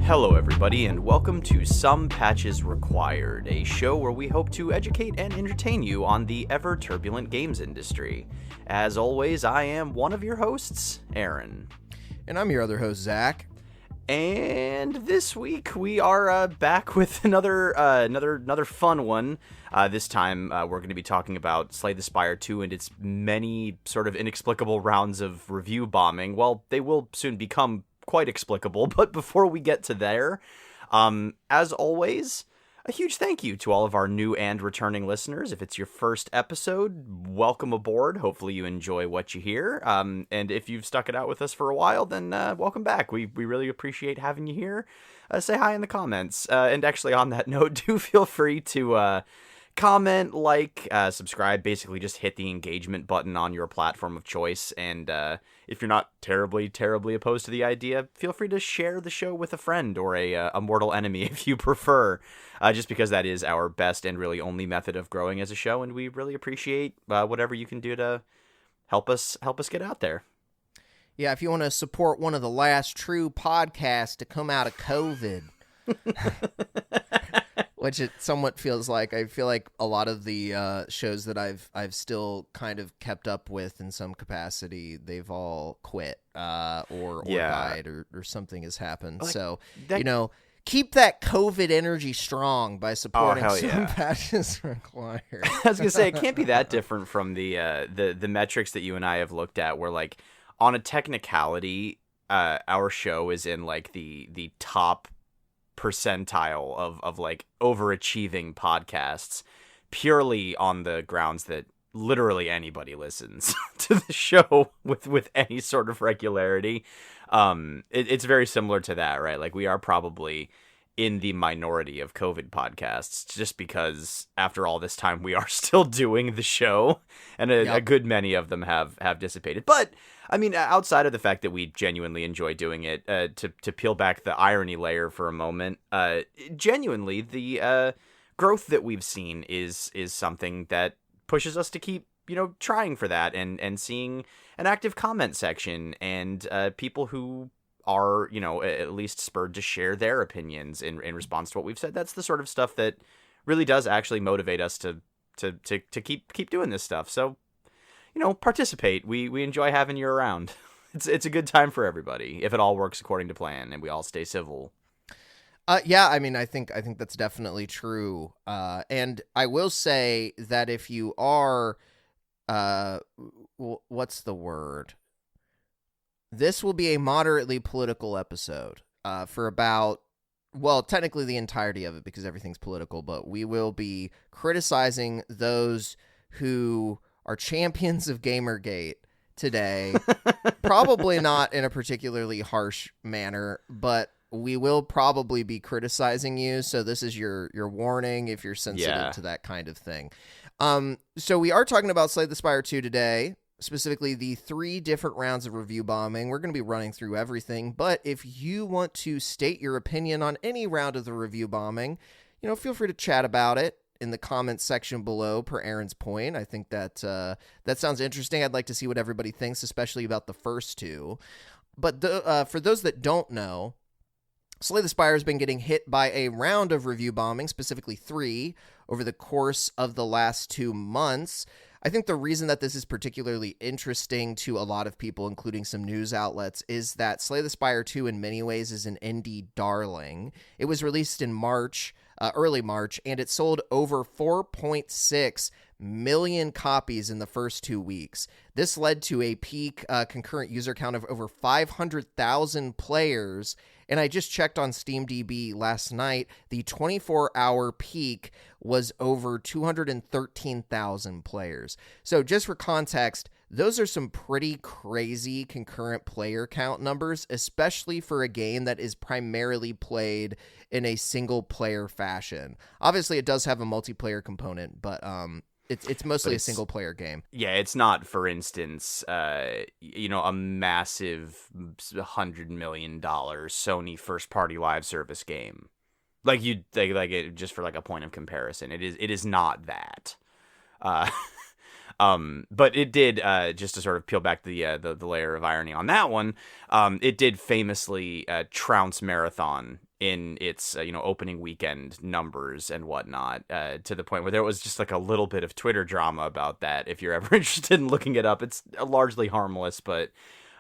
Hello everybody, and welcome to Some Patches Required, a show where we hope to educate and entertain you on the ever-turbulent games industry. As always, I am one of your hosts, Aaron. And I'm your other host, Zach. And this week we are back with another fun one. This time we're going to be talking about Slay The Spire 2 and its many sort of inexplicable rounds of review bombing. Well, they will soon become quite explicable, but before we get to there, as always, a huge thank you to all of our new and returning listeners. If it's your first episode, welcome aboard. Hopefully you enjoy what you hear. And if you've stuck it out with us for a while, then welcome back. We really appreciate having you here. Say hi in the comments. And actually, on that note, do feel free to comment, like, subscribe, basically just hit the engagement button on your platform of choice. And if you're not terribly opposed to the idea, feel free to share the show with a friend or a mortal enemy if you prefer, just because that is our best and really only method of growing as a show. And we really appreciate whatever you can do to help us get out there. Yeah, if you want to support one of the last true podcasts to come out of COVID. Which it somewhat feels like. I feel like a lot of the shows that I've still kind of kept up with in some capacity, they've all quit or died or something has happened. Like, so, keep that COVID energy strong by supporting Some Patches Required. I was going to say, it can't be that different from the metrics that you and I have looked at where, like, on a technicality, our show is in, like, the top percentile of like overachieving podcasts, purely on the grounds that literally anybody listens to the show with any sort of regularity. It's very similar to that, right? Like, we are probably in the minority of COVID podcasts just because after all this time we are still doing the show, and a good many of them have dissipated. But I mean, outside of the fact that we genuinely enjoy doing it, to peel back the irony layer for a moment, genuinely the growth that we've seen is something that pushes us to keep trying for that and seeing an active comment section and people who are at least spurred to share their opinions in response to what we've said. That's the sort of stuff that really does actually motivate us to keep doing this stuff. So participate. We enjoy having you around. It's a good time for everybody if it all works according to plan and we all stay civil. Yeah, I mean, I think that's definitely true. And I will say that if you are, what's the word? This will be a moderately political episode for about, well, technically the entirety of it because everything's political, but we will be criticizing those who are champions of Gamergate today. Probably not in a particularly harsh manner, but we will probably be criticizing you. So this is your warning if you're sensitive to that kind of thing. So we are talking about Slay The Spire 2 today. Specifically, the 3 different rounds of review bombing. We're going to be running through everything, but if you want to state your opinion on any round of the review bombing, feel free to chat about it in the comments section below, per Aaron's point. I think that sounds interesting. I'd like to see what everybody thinks, especially about the first 2. But for those that don't know, Slay the Spire has been getting hit by a round of review bombing, specifically 3, over the course of the last 2 months. I think the reason that this is particularly interesting to a lot of people, including some news outlets, is that Slay the Spire 2 in many ways is an indie darling. It was released in March, early March, and it sold over 4.6 million copies in the first 2 weeks. This led to a peak concurrent user count of over 500,000 players. And I just checked on SteamDB last night. The 24-hour peak was over 213,000 players. So just for context, those are some pretty crazy concurrent player count numbers, especially for a game that is primarily played in a single player fashion. Obviously, it does have a multiplayer component, but it's mostly a single player game. Yeah, it's not, for instance, a massive $100 million Sony first party live service game. Like you like it, just for like a point of comparison. It is not that. Uh but it did, just to sort of peel back the layer of irony on that one, it did famously trounce Marathon in its opening weekend numbers and whatnot, to the point where there was just like a little bit of Twitter drama about that. If you're ever interested in looking it up, it's largely harmless, but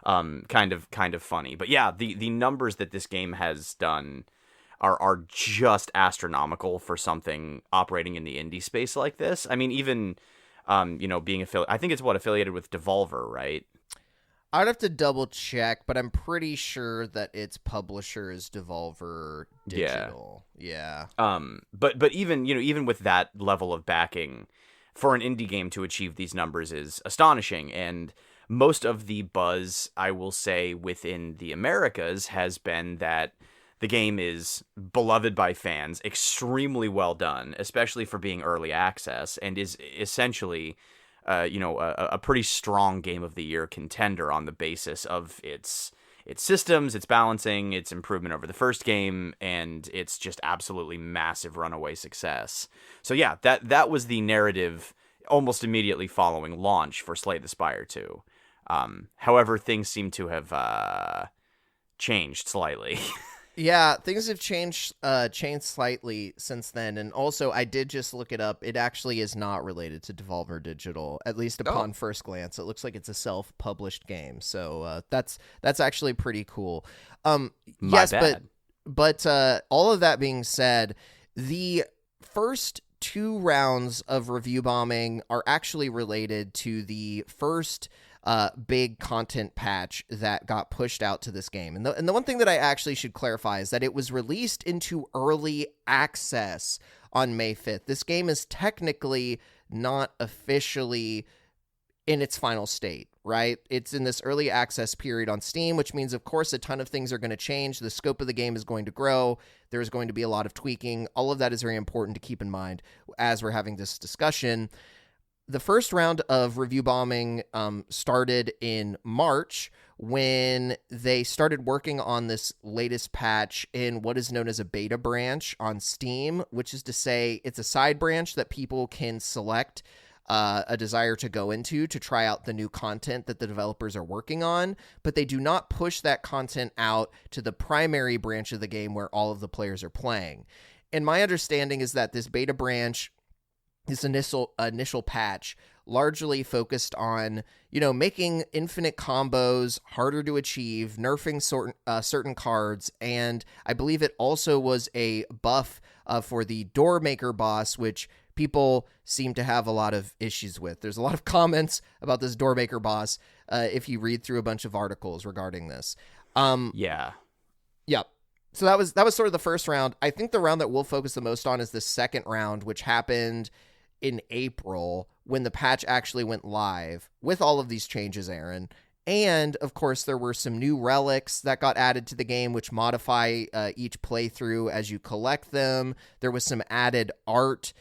kind of funny. But yeah, the numbers that this game has done are just astronomical for something operating in the indie space like this. I mean, even being I think it's affiliated with Devolver, right? I'd have to double check, but I'm pretty sure that its publisher is Devolver Digital. Yeah. But even with that level of backing, for an indie game to achieve these numbers is astonishing. And most of the buzz, I will say, within the Americas has been that the game is beloved by fans, extremely well done, especially for being early access, and is essentially a pretty strong Game of the Year contender on the basis of its systems, its balancing, its improvement over the first game, and its just absolutely massive runaway success. So yeah, that was the narrative almost immediately following launch for Slay the Spire 2. However, things seem to have changed slightly. Yeah, things have changed slightly since then, and also I did just look it up. It actually is not related to Devolver Digital, at least upon first glance. It looks like it's a self-published game, so that's actually pretty cool. Yes, bad. but all of that being said, the first 2 rounds of review bombing are actually related to the first big content patch that got pushed out to this game. And the one thing that I actually should clarify is that it was released into early access on May 5th. This game is technically not officially in its final state, right? It's in this early access period on Steam, which means, of course, a ton of things are going to change. The scope of the game is going to grow. There's going to be a lot of tweaking. All of that is very important to keep in mind as we're having this discussion. The first round of review bombing started in March when they started working on this latest patch in what is known as a beta branch on Steam, which is to say it's a side branch that people can select a desire to go into to try out the new content that the developers are working on, but they do not push that content out to the primary branch of the game where all of the players are playing. And my understanding is that this beta branch, this initial patch, largely focused on, making infinite combos harder to achieve, nerfing certain cards, and I believe it also was a buff for the Doormaker boss, which people seem to have a lot of issues with. There's a lot of comments about this Doormaker boss if you read through a bunch of articles regarding this. Yeah. So that was sort of the first round. I think the round that we'll focus the most on is the second round, which happened in April when the patch actually went live with all of these changes, Aaron. And, of course, there were some new relics that got added to the game, which modify each playthrough as you collect them. There was some added art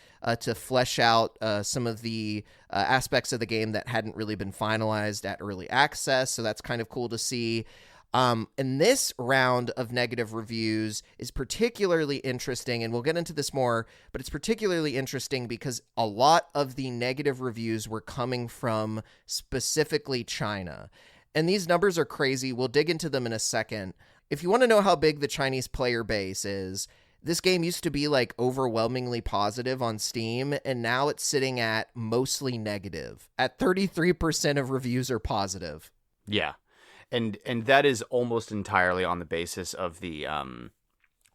to flesh out some of the aspects of the game that hadn't really been finalized at early access, so that's kind of cool to see. And this round of negative reviews is particularly interesting, and we'll get into this more, but it's particularly interesting because a lot of the negative reviews were coming from specifically China. And these numbers are crazy. We'll dig into them in a second. If you want to know how big the Chinese player base is, this game used to be like overwhelmingly positive on Steam, and now it's sitting at mostly negative. At 33% of reviews are positive. Yeah. And that is almost entirely on the basis of the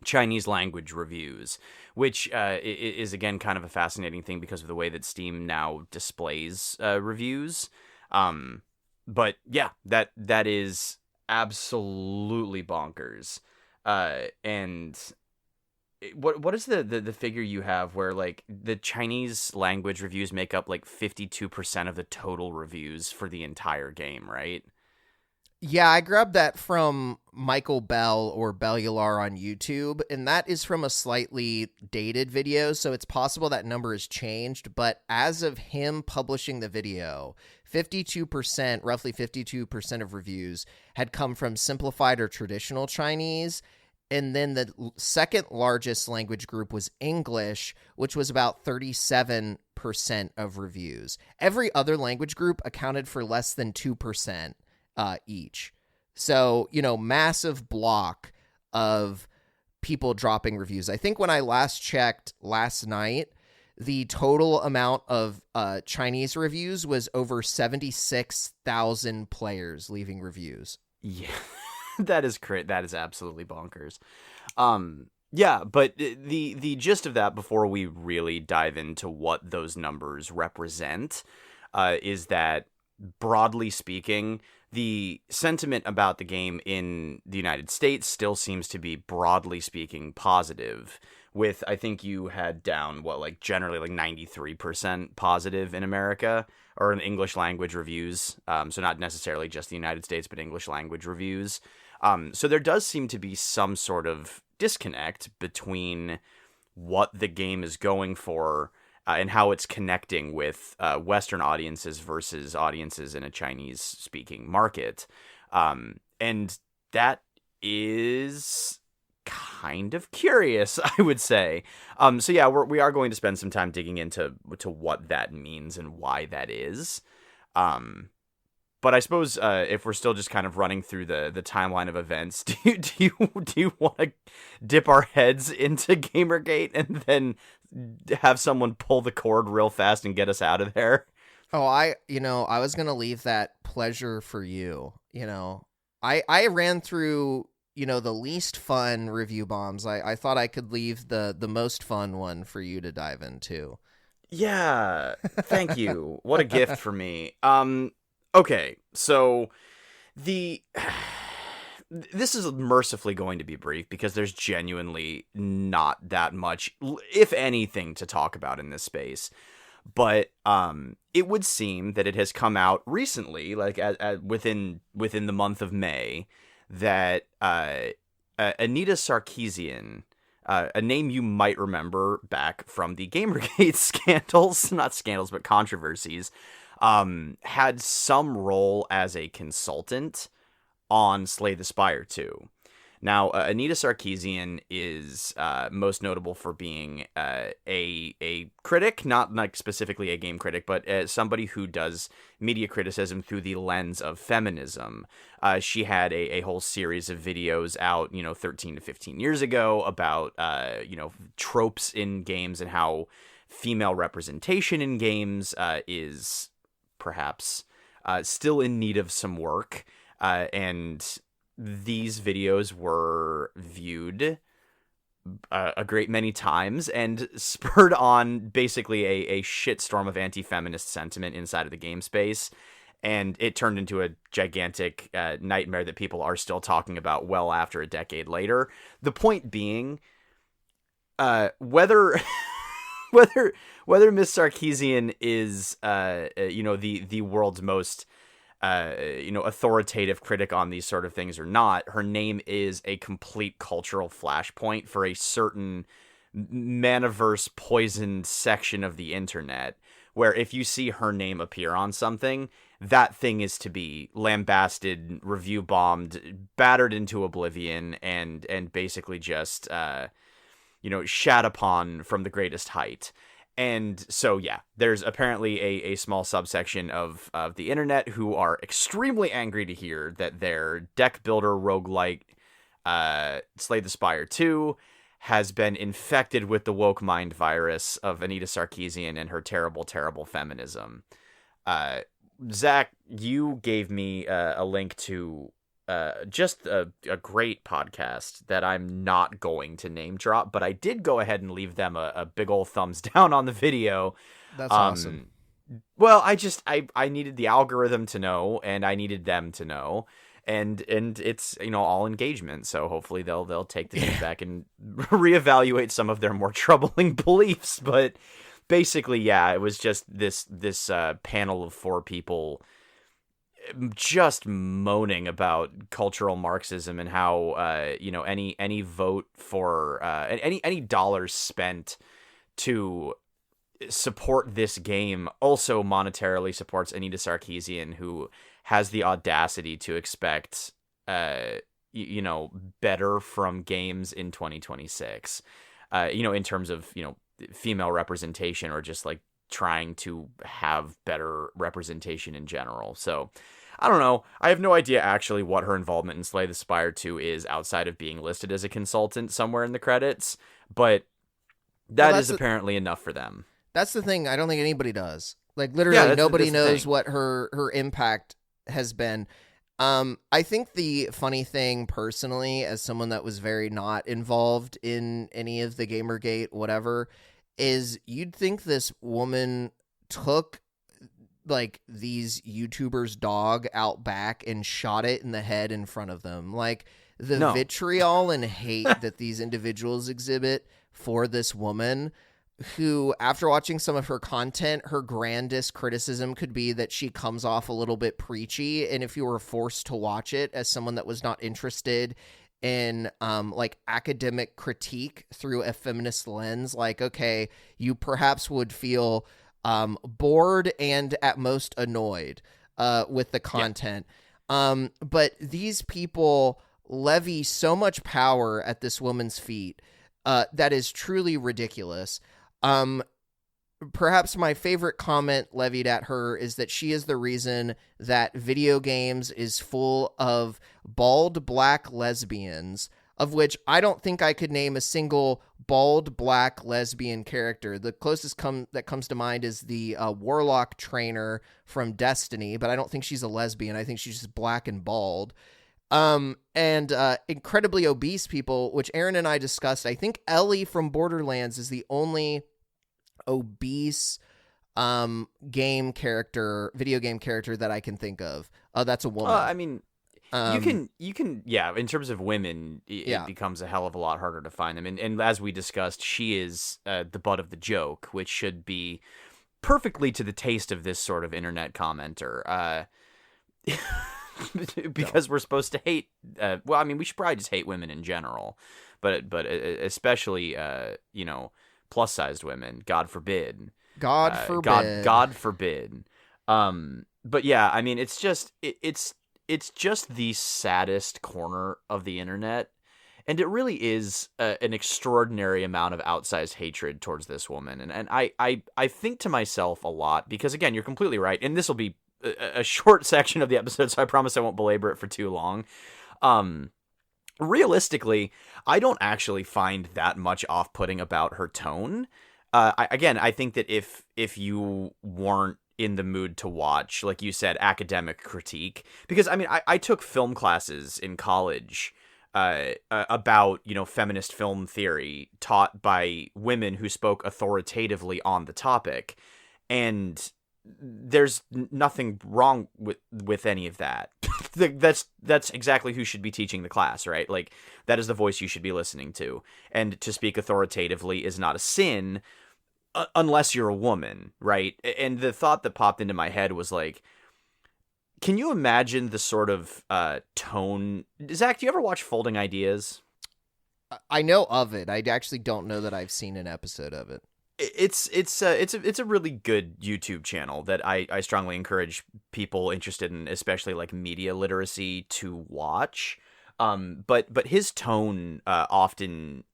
Chinese language reviews, which is, again, kind of a fascinating thing because of the way that Steam now displays reviews. But yeah, that is absolutely bonkers. And what is the figure you have where like the Chinese language reviews make up like 52% of the total reviews for the entire game, right? Yeah, I grabbed that from Michael Bell or Bellular on YouTube, and that is from a slightly dated video, so it's possible that number has changed, but as of him publishing the video, 52%, roughly 52% of reviews had come from simplified or traditional Chinese, and then the second largest language group was English, which was about 37% of reviews. Every other language group accounted for less than 2%. Each. So, massive block of people dropping reviews. I think when I last checked last night, the total amount of Chinese reviews was over 76,000 players leaving reviews. Yeah, that is great. That is absolutely bonkers. Yeah, but the gist of that before we really dive into what those numbers represent is that broadly speaking, the sentiment about the game in the United States still seems to be, broadly speaking, positive. With, I think you had down, generally 93% positive in America, or in English language reviews. So not necessarily just the United States, but English language reviews. So there does seem to be some sort of disconnect between what the game is going for and how it's connecting with Western audiences versus audiences in a Chinese-speaking market. And that is kind of curious, I would say. So yeah, we are going to spend some time digging into what that means and why that is. But I suppose if we're still just kind of running through the timeline of events, do you want to dip our heads into Gamergate and then have someone pull the cord real fast and get us out of there? Oh, I was going to leave that pleasure for you. I ran through, the least fun review bombs. I thought I could leave the most fun one for you to dive into. Yeah, thank you. What a gift for me. Okay, so this is mercifully going to be brief because there's genuinely not that much, if anything, to talk about in this space. But it would seem that it has come out recently, like within the month of May, that Anita Sarkeesian, a name you might remember back from the Gamergate scandals, not scandals, but controversies, had some role as a consultant on Slay the Spire 2. Now, Anita Sarkeesian is most notable for being a critic, not like specifically a game critic, but somebody who does media criticism through the lens of feminism. She had a whole series of videos out, 13 to 15 years ago about, tropes in games and how female representation in games is perhaps still in need of some work. And these videos were viewed a great many times and spurred on basically a shitstorm of anti-feminist sentiment inside of the game space. And it turned into a gigantic nightmare that people are still talking about well after a decade later. The point being, whether Miss Sarkeesian is, the world's most authoritative critic on these sort of things or not, her name is a complete cultural flashpoint for a certain Maniverse poisoned section of the internet, where if you see her name appear on something, that thing is to be lambasted, review bombed, battered into oblivion, and basically just, shat upon from the greatest height. And so, yeah, there's apparently a small subsection of the internet who are extremely angry to hear that their deck builder roguelike, Slay the Spire 2, has been infected with the woke mind virus of Anita Sarkeesian and her terrible, terrible feminism. Zach, you gave me a link to just a great podcast that I'm not going to name drop, but I did go ahead and leave them a big old thumbs down on the video. That's awesome. Well, I needed the algorithm to know, and I needed them to know. and it's, you know, all engagement. So hopefully they'll take the feedback and reevaluate some of their more troubling beliefs. But basically, yeah, it was just this panel of 4 people just moaning about cultural Marxism and how you know, any vote for any dollars spent to support this game also monetarily supports Anita Sarkeesian, who has the audacity to expect you know, better from games in 2026, you know, in terms of, you know, female representation, or just like trying to have better representation in general. So I don't know. I have no idea actually what her involvement in Slay the Spire 2 is outside of being listed as a consultant somewhere in the credits, but that is apparently enough for them. That's the thing. I don't think anybody does. Like, literally, nobody knows what her impact has been. I think the funny thing, personally, as someone that was very not involved in any of the Gamergate whatever, is you'd think this woman took like these YouTubers' dog out back and shot it in the head in front of them. Like, the vitriol and hate that these individuals exhibit for this woman, who, after watching some of her content, her grandest criticism could be that she comes off a little bit preachy. And if you were forced to watch it as someone that was not interested in like academic critique through a feminist lens, like, okay, you perhaps would feel bored and at most annoyed with the content. Yeah. But these people levy so much power at this woman's feet that is truly ridiculous. Perhaps my favorite comment levied at her is that she is the reason that video games is full of bald black lesbians, of which I don't think I could name a single bald black lesbian character. The closest that comes to mind is the warlock trainer from Destiny, but I don't think she's a lesbian. I think she's just black and bald. And incredibly obese people, which Aaron and I discussed. I think Ellie from Borderlands is the only obese video game character that I can think of. That's a woman. I mean, you can yeah, in terms of women, it becomes a hell of a lot harder to find them, and as we discussed, she is the butt of the joke, which should be perfectly to the taste of this sort of internet commenter. Because we're supposed to hate well, I mean, we should probably just hate women in general, but especially you know, plus-sized women, God forbid. God forbid. But yeah, I mean, it's just it's just the saddest corner of the internet, and it really is an extraordinary amount of outsized hatred towards this woman. And I think to myself a lot, because again, you're completely right, and this will be a short section of the episode, so I promise I won't belabor it for too long. Realistically, I don't actually find that much off-putting about her tone. I think that if you weren't in the mood to watch, like you said, academic critique, because I mean, I took film classes in college about, you know, feminist film theory taught by women who spoke authoritatively on the topic, and there's nothing wrong with any of that. That's exactly who should be teaching the class, right? Like, that is the voice you should be listening to. And to speak authoritatively is not a sin unless you're a woman, right? And the thought that popped into my head was like, can you imagine the sort of tone? Zach, do you ever watch Folding Ideas? I know of it. I actually don't know that I've seen an episode of it. It's a really good YouTube channel that I strongly encourage people interested in, especially like media literacy, to watch. But his tone often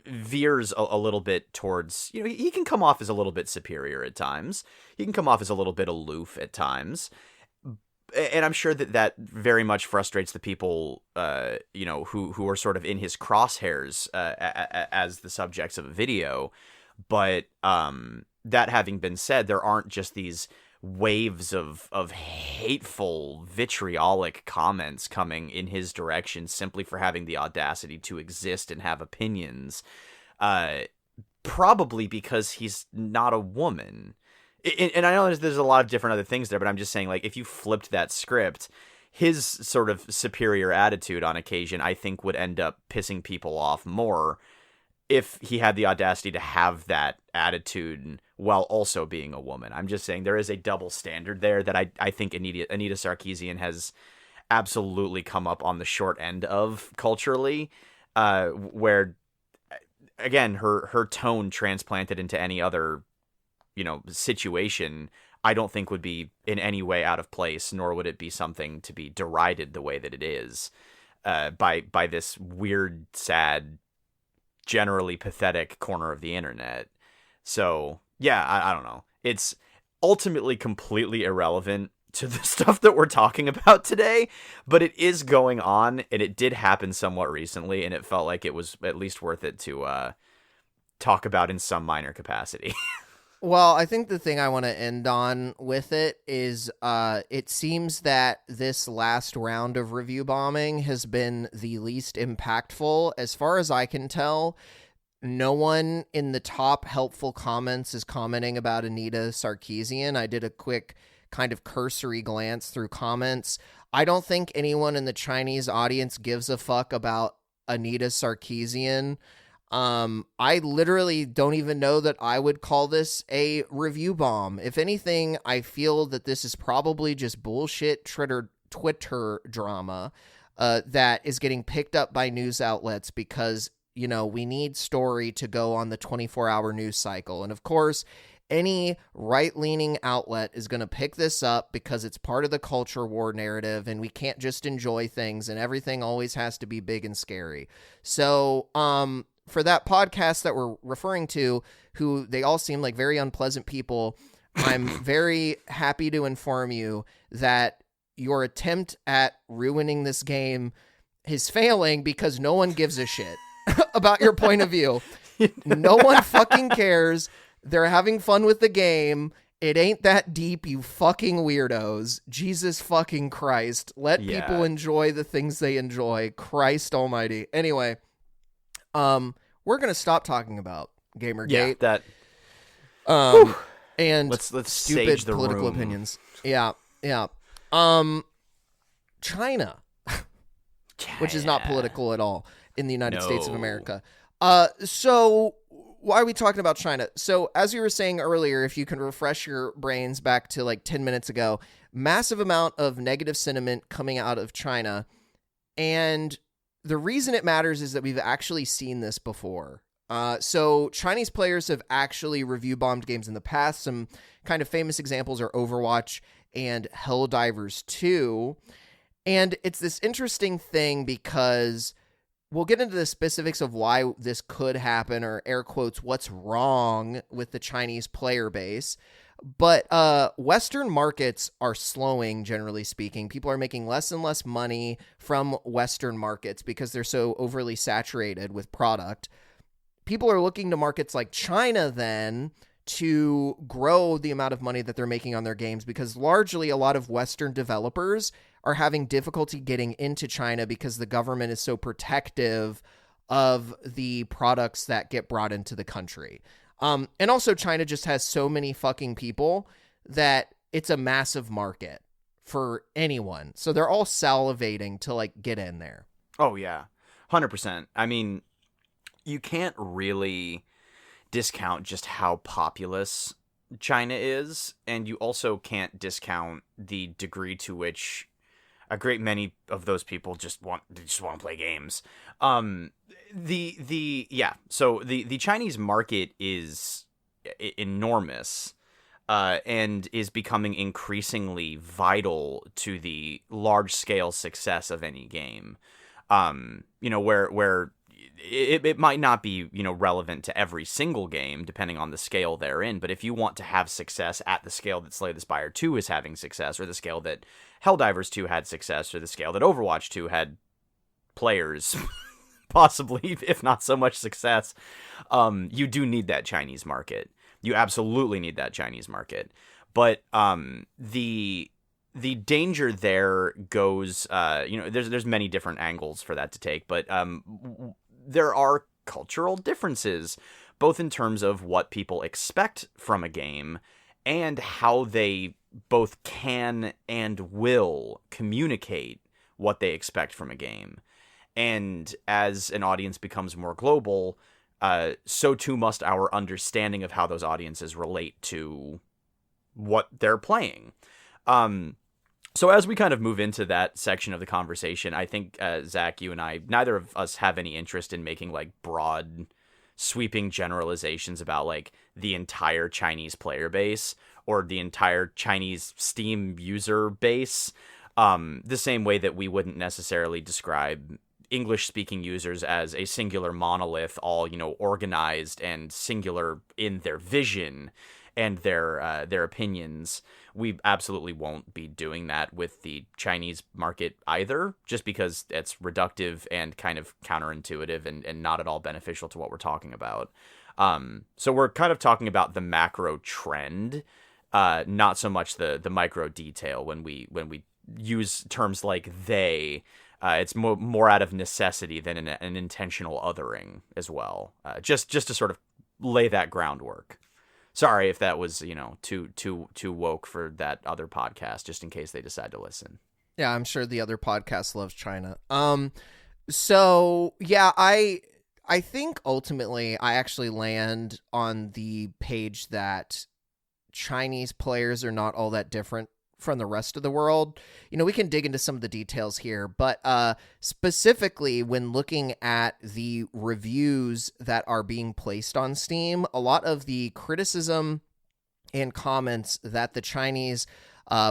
veers a little bit towards, you know, he can come off as a little bit superior at times. He can come off as a little bit aloof at times. And I'm sure that very much frustrates the people, you know, who are sort of in his crosshairs as the subjects of a video. But that having been said, there aren't just these waves of hateful, vitriolic comments coming in his direction simply for having the audacity to exist and have opinions. Probably because he's not a woman. And I know there's a lot of different other things there, but I'm just saying, like, if you flipped that script, his sort of superior attitude on occasion, I think, would end up pissing people off more if he had the audacity to have that attitude while also being a woman. I'm just saying there is a double standard there that I think Anita Sarkeesian has absolutely come up on the short end of culturally, where, again, her tone transplanted into any other, situation, I don't think would be in any way out of place, nor would it be something to be derided the way that it is, by this weird, sad, generally pathetic corner of the internet. So yeah, I don't know. It's ultimately completely irrelevant to the stuff that we're talking about today, but it is going on, and it did happen somewhat recently, and it felt like it was at least worth it to talk about in some minor capacity. Well, I think the thing I want to end on with it is it seems that this last round of review bombing has been the least impactful. As far as I can tell, no one in the top helpful comments is commenting about Anita Sarkeesian. I did a quick kind of cursory glance through comments. I don't think anyone in the Chinese audience gives a fuck about Anita Sarkeesian. I literally don't even know that I would call this a review bomb. If anything, I feel that this is probably just bullshit Twitter drama that is getting picked up by news outlets because, we need story to go on the 24-hour news cycle. And of course, any right-leaning outlet is going to pick this up because it's part of the culture war narrative, and we can't just enjoy things, and everything always has to be big and scary. So, for that podcast that we're referring to, who they all seem like very unpleasant people, I'm very happy to inform you that your attempt at ruining this game is failing because no one gives a shit about your point of view. No one fucking cares. They're having fun with the game. It ain't that deep, you fucking weirdos. Jesus fucking Christ. Let people enjoy the things they enjoy. Christ almighty. Anyway, we're going to stop talking about Gamergate. Yeah, and let's stupid sage the political room. opinions. Yeah. China, which is not political at all in the United States of America. So why are we talking about China? So as you were saying earlier, if you can refresh your brains back to like 10 minutes ago, massive amount of negative sentiment coming out of China. And the reason it matters is that we've actually seen this before. So Chinese players have actually review bombed games in the past. Some kind of famous examples are Overwatch and Helldivers 2. And it's this interesting thing because we'll get into the specifics of why this could happen, or air quotes, what's wrong with the Chinese player base. But Western markets are slowing, generally speaking. People are making less and less money from Western markets because they're so overly saturated with product. People are looking to markets like China then to grow the amount of money that they're making on their games, because largely a lot of Western developers are having difficulty getting into China because the government is so protective of the products that get brought into the country. And also China just has so many fucking people that it's a massive market for anyone. So they're all salivating to like get in there. Oh yeah, 100%. I mean, you can't really discount just how populous China is, and you also can't discount the degree to which a great many of those people just want to play games. So the Chinese market is enormous, and is becoming increasingly vital to the large scale success of any game. Where it might not be, relevant to every single game depending on the scale they're in, but if you want to have success at the scale that Slay the Spire 2 is having success, or the scale that Helldivers 2 had success, or the scale that Overwatch 2 had players possibly, if not so much success, you do need that Chinese market. You absolutely need that Chinese market. But the danger there goes, there's many different angles for that to take, but there are cultural differences, both in terms of what people expect from a game and how they both can and will communicate what they expect from a game. And as an audience becomes more global, so too must our understanding of how those audiences relate to what they're playing. So as we kind of move into that section of the conversation, I think, Zach, you and I, neither of us have any interest in making like broad, sweeping generalizations about like the entire Chinese player base or the entire Chinese Steam user base. The same way that we wouldn't necessarily describe English-speaking users as a singular monolith, all, organized and singular in their vision and their opinions. We absolutely won't be doing that with the Chinese market either, just because it's reductive and kind of counterintuitive and not at all beneficial to what we're talking about. So we're kind of talking about the macro trend, not so much the micro detail when we use terms like they. It's more out of necessity than an intentional othering as well. Just to sort of lay that groundwork. Sorry if that was, too woke for that other podcast, just in case they decide to listen. Yeah, I'm sure the other podcast loves China. So yeah, I think ultimately I actually land on the page that Chinese players are not all that different from the rest of the world. We can dig into some of the details here, but specifically when looking at the reviews that are being placed on Steam, a lot of the criticism and comments that the Chinese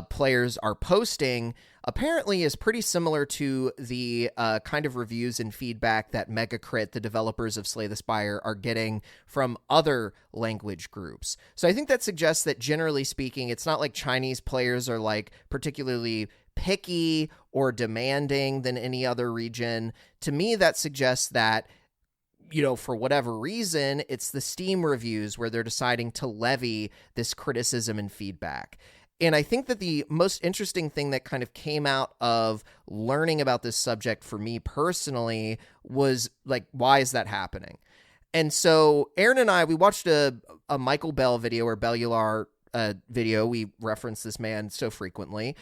players are posting apparently is pretty similar to the kind of reviews and feedback that Megacrit, the developers of Slay the Spire, are getting from other language groups. So I think that suggests that generally speaking, it's not like Chinese players are like particularly picky or demanding than any other region. To me, that suggests that for whatever reason, it's the Steam reviews where they're deciding to levy this criticism and feedback. And I think that the most interesting thing that kind of came out of learning about this subject for me personally was like, why is that happening? And so Aaron and I, we watched a Michael Bell video or Bellular video. We reference this man so frequently.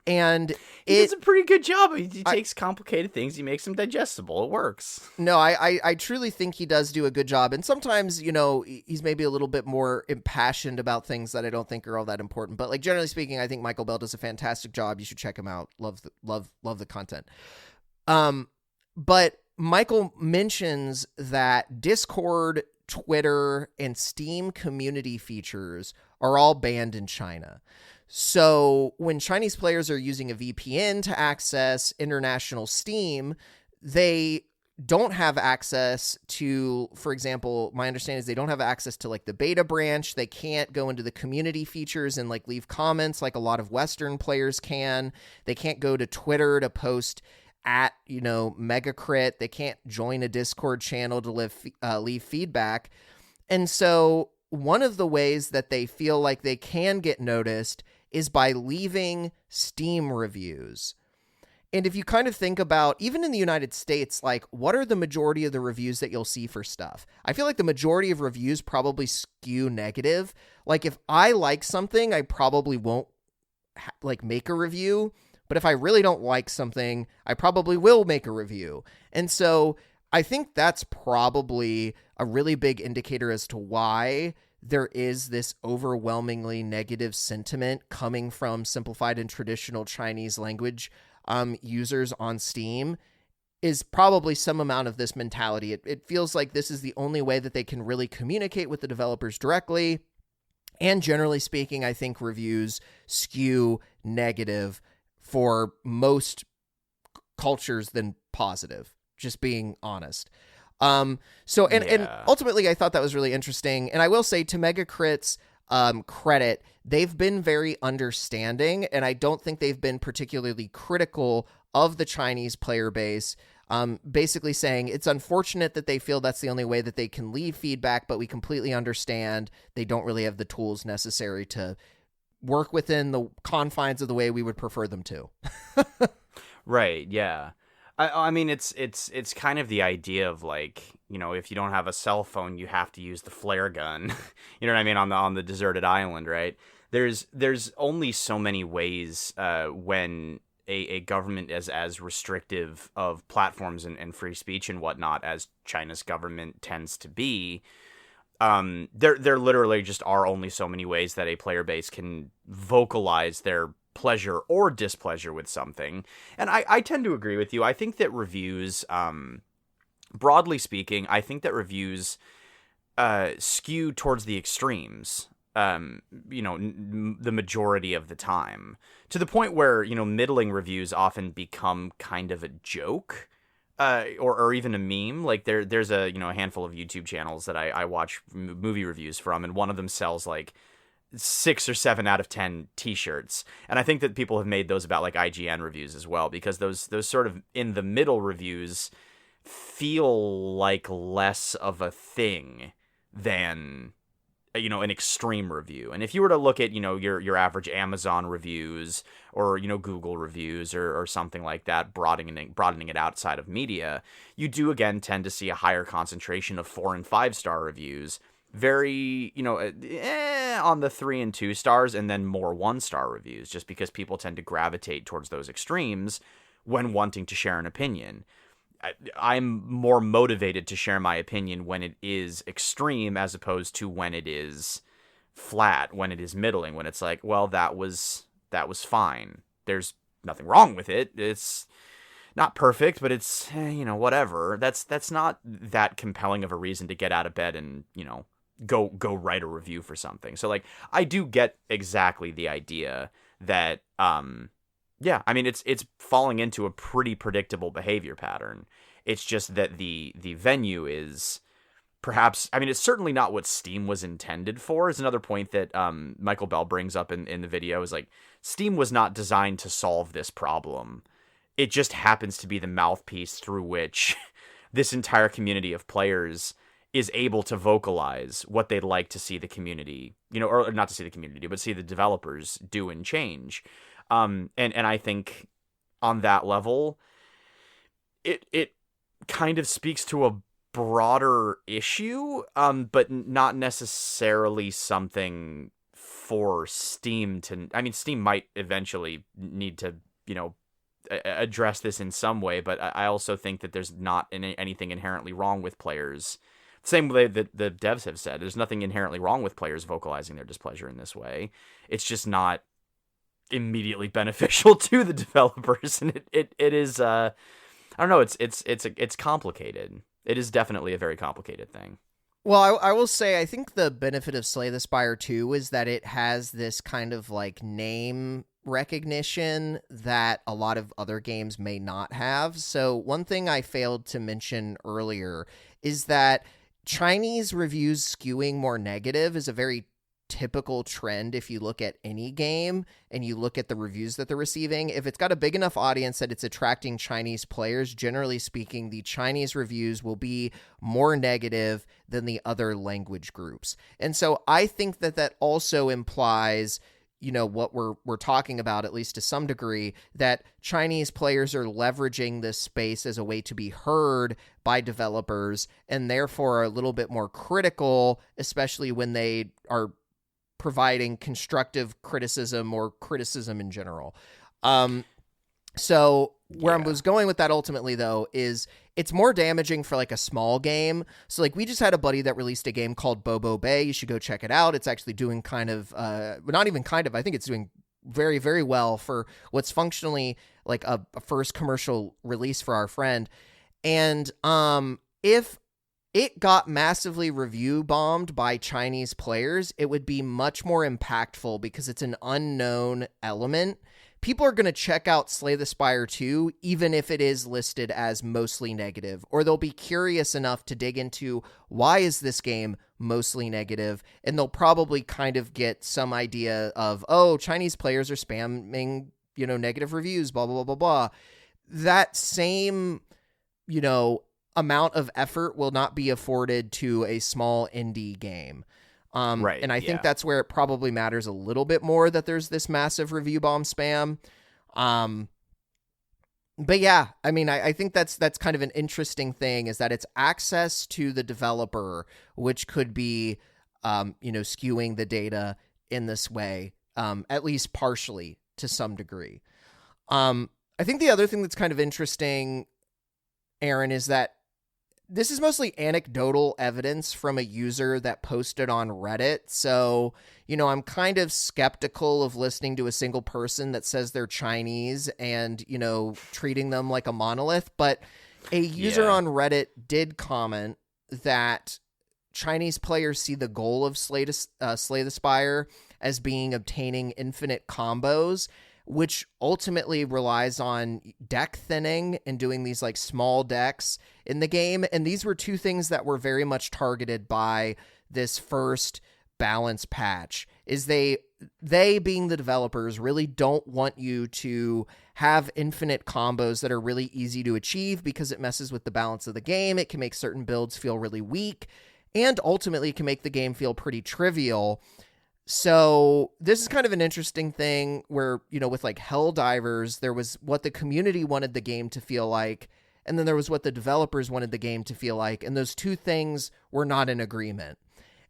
And he does a pretty good job. He takes complicated things, he makes them digestible. It works. No, I truly think he does do a good job. And sometimes, he's maybe a little bit more impassioned about things that I don't think are all that important. But like generally speaking, I think Michael Bell does a fantastic job. You should check him out. Love the content. But Michael mentions that Discord, Twitter, and Steam community features are all banned in China. So when Chinese players are using a VPN to access international Steam, they don't have access to, for example, my understanding is they don't have access to like the beta branch. They can't go into the community features and like leave comments like a lot of Western players can. They can't go to Twitter to post at, Megacrit. They can't join a Discord channel to leave feedback. And so one of the ways that they feel like they can get noticed is by leaving Steam reviews. And if you kind of think about, even in the United States, like what are the majority of the reviews that you'll see for stuff? I feel like the majority of reviews probably skew negative. Like if I like something, I probably won't make a review. But if I really don't like something, I probably will make a review. And so I think that's probably a really big indicator as to why there is this overwhelmingly negative sentiment coming from simplified and traditional Chinese language users on Steam, is probably some amount of this mentality. It feels like this is the only way that they can really communicate with the developers directly. And generally speaking, I think reviews skew negative for most cultures than positive, just being honest. And ultimately I thought that was really interesting. And I will say, to Megacrit's credit, they've been very understanding, and I don't think they've been particularly critical of the Chinese player base, basically saying it's unfortunate that they feel that's the only way that they can leave feedback, but we completely understand they don't really have the tools necessary to work within the confines of the way we would prefer them to. Right, yeah. I mean, it's kind of the idea of like, if you don't have a cell phone, you have to use the flare gun. You know what I mean? On the deserted island, right? there's only so many ways when a government is as restrictive of platforms and free speech and whatnot as China's government tends to be. There literally just are only so many ways that a player base can vocalize their pleasure or displeasure with something. And I tend to agree with you. I think that reviews, broadly speaking, I think that reviews skew towards the extremes, the majority of the time, to the point where, middling reviews often become kind of a joke. Or even a meme. Like there's a a handful of YouTube channels that I watch movie reviews from, and one of them sells like 6 or 7 out of 10 t-shirts, and I think that people have made those about like IGN reviews as well, because those sort of in the middle reviews feel like less of a thing than an extreme review. And if you were to look at your average Amazon reviews or Google reviews or something like that, broadening it outside of media, you do again tend to see a higher concentration of 4 and 5 star reviews, very on the 3 and 2 stars, and then more 1 star reviews, just because people tend to gravitate towards those extremes when wanting to share an opinion. I'm more motivated to share my opinion when it is extreme as opposed to when it is flat, when it is middling, when it's like, well, that was fine. There's nothing wrong with it. It's not perfect, but it's, whatever. That's not that compelling of a reason to get out of bed and, go write a review for something. So like, I do get exactly the idea that, yeah, I mean, it's falling into a pretty predictable behavior pattern. It's just that the venue is perhaps, I mean, it's certainly not what Steam was intended for. Is another point that Michael Bell brings up in the video, is like, Steam was not designed to solve this problem. It just happens to be the mouthpiece through which this entire community of players is able to vocalize what they'd like to see the community, or not to see the community, but see the developers do and change. And I think on that level, it kind of speaks to a broader issue, but not necessarily something for Steam to. I mean, Steam might eventually need to, address this in some way, but I also think that there's not anything inherently wrong with players. Same way that the devs have said, there's nothing inherently wrong with players vocalizing their displeasure in this way. It's just not immediately beneficial to the developers, and it is I don't know, it's complicated. It is definitely a very complicated thing. Well, I will say, I think the benefit of Slay the Spire 2 is that it has this kind of like name recognition that a lot of other games may not have. So one thing I failed to mention earlier is that Chinese reviews skewing more negative is a very typical trend if you look at any game and you look at the reviews that they're receiving. If it's got a big enough audience that it's attracting Chinese players, generally speaking, the Chinese reviews will be more negative than the other language groups. And so I think that also implies, what we're talking about, at least to some degree, that Chinese players are leveraging this space as a way to be heard by developers, and therefore are a little bit more critical, especially when they are providing constructive criticism or criticism in general. So where I was going with that ultimately, though, is it's more damaging for like a small game. So like, we just had a buddy that released a game called Bobo Bay. You should go check it out. It's actually doing kind of, not even kind of, I think it's doing very, very well for what's functionally like a first commercial release for our friend. And if it got massively review bombed by Chinese players, it would be much more impactful because it's an unknown element. People are going to check out Slay the Spire 2, even if it is listed as mostly negative, or they'll be curious enough to dig into why is this game mostly negative, and they'll probably kind of get some idea of, oh, Chinese players are spamming, negative reviews, blah, blah, blah, blah, blah. That same, amount of effort will not be afforded to a small indie game. Right. And I think that's where it probably matters a little bit more that there's this massive review bomb spam. But yeah, I mean, I think that's kind of an interesting thing, is that it's access to the developer, which could be, skewing the data in this way. at least partially to some degree. I think the other thing that's kind of interesting, Aaron, is that this is mostly anecdotal evidence from a user that posted on Reddit. So, I'm kind of skeptical of listening to a single person that says they're Chinese and, treating them like a monolith. But a user on Reddit did comment that Chinese players see the goal of Slay the Spire as being obtaining infinite combos, which ultimately relies on deck thinning and doing these like small decks in the game. And these were two things that were very much targeted by this first balance patch. Is they being the developers really don't want you to have infinite combos that are really easy to achieve because it messes with the balance of the game. It can make certain builds feel really weak, and ultimately can make the game feel pretty trivial. So this is kind of an interesting thing where, with like Helldivers, there was what the community wanted the game to feel like, and then there was what the developers wanted the game to feel like, and those two things were not in agreement.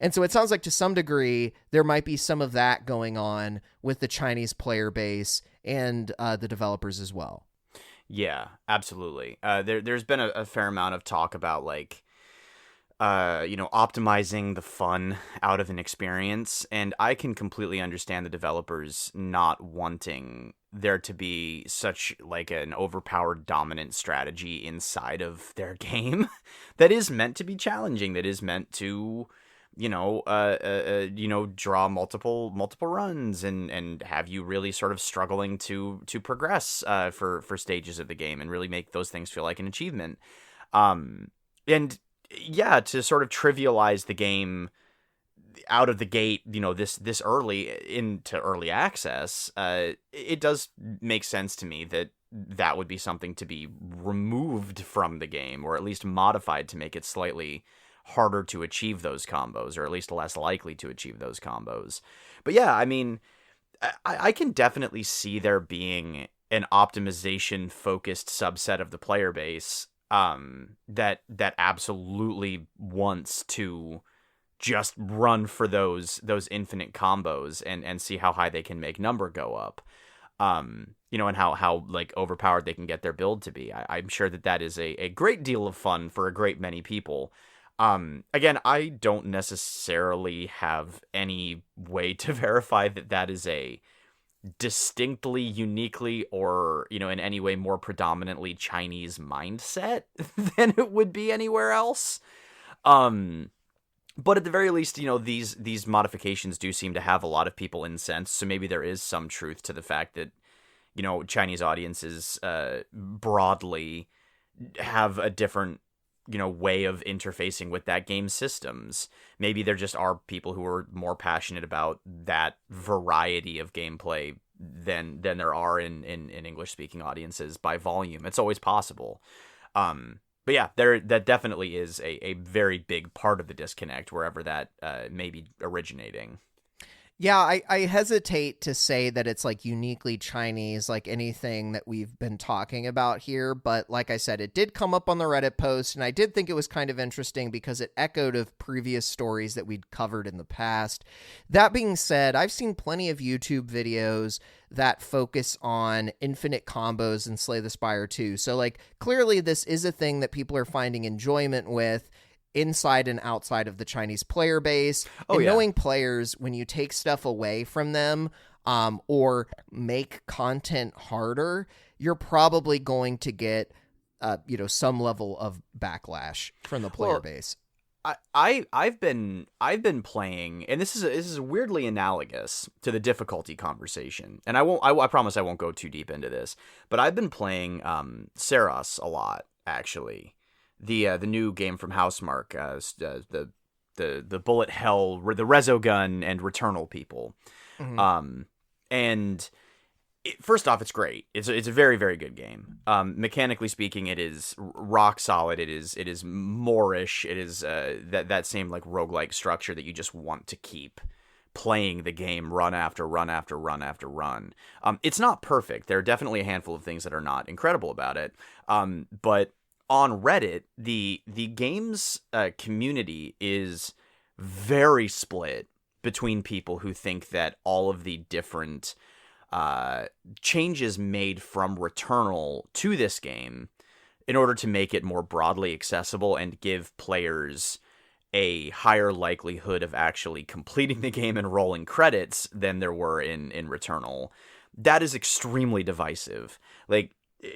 And so it sounds like to some degree, there might be some of that going on with the Chinese player base and the developers as well. Yeah, absolutely. There's been a fair amount of talk about like, optimizing the fun out of an experience. And I can completely understand the developers not wanting there to be such like an overpowered dominant strategy inside of their game that is meant to be challenging, that is meant to, draw multiple runs and have you really sort of struggling to progress for stages of the game and really make those things feel like an achievement. And yeah, to sort of trivialize the game out of the gate, this early into early access, it does make sense to me that would be something to be removed from the game, or at least modified to make it slightly harder to achieve those combos, or at least less likely to achieve those combos. But yeah, I mean, I can definitely see there being an optimization focused subset of the player base that absolutely wants to just run for those infinite combos and see how high they can make number go up. And how like overpowered they can get their build to be. I'm sure that is a great deal of fun for a great many people. Again, I don't necessarily have any way to verify that is a distinctly, uniquely, or, in any way more predominantly Chinese mindset than it would be anywhere else. But at the very least, these modifications do seem to have a lot of people incensed, so maybe there is some truth to the fact that, Chinese audiences broadly have a different way of interfacing with that game's systems. Maybe there just are people who are more passionate about that variety of gameplay than there are in English speaking audiences by volume. It's always possible. But yeah, that definitely is a very big part of the disconnect, wherever that may be originating. Yeah, I hesitate to say that it's like uniquely Chinese, like anything that we've been talking about here. But like I said, it did come up on the Reddit post, and I did think it was kind of interesting because it echoed of previous stories that we'd covered in the past. That being said, I've seen plenty of YouTube videos that focus on infinite combos in Slay the Spire 2. So like clearly this is a thing that people are finding enjoyment with inside and outside of the Chinese player base. And knowing players, when you take stuff away from them or make content harder, you're probably going to get some level of backlash from the player base. I've been playing, and this is weirdly analogous to the difficulty conversation. And I promise I won't go too deep into this, but I've been playing Saros a lot, actually. The new game from Housemarque, the bullet hell, the Resogun and Returnal people. Mm-hmm. And first off, it's great. It's a very, very good game. Mechanically speaking, it is rock solid. It is Moorish. It is that same like roguelike structure that you just want to keep playing the game run after run after run after run. It's not perfect. There are definitely a handful of things that are not incredible about it. But on Reddit, the game's community is very split between people who think that all of the different changes made from Returnal to this game, in order to make it more broadly accessible and give players a higher likelihood of actually completing the game and rolling credits than there were in Returnal, that is extremely divisive. Like,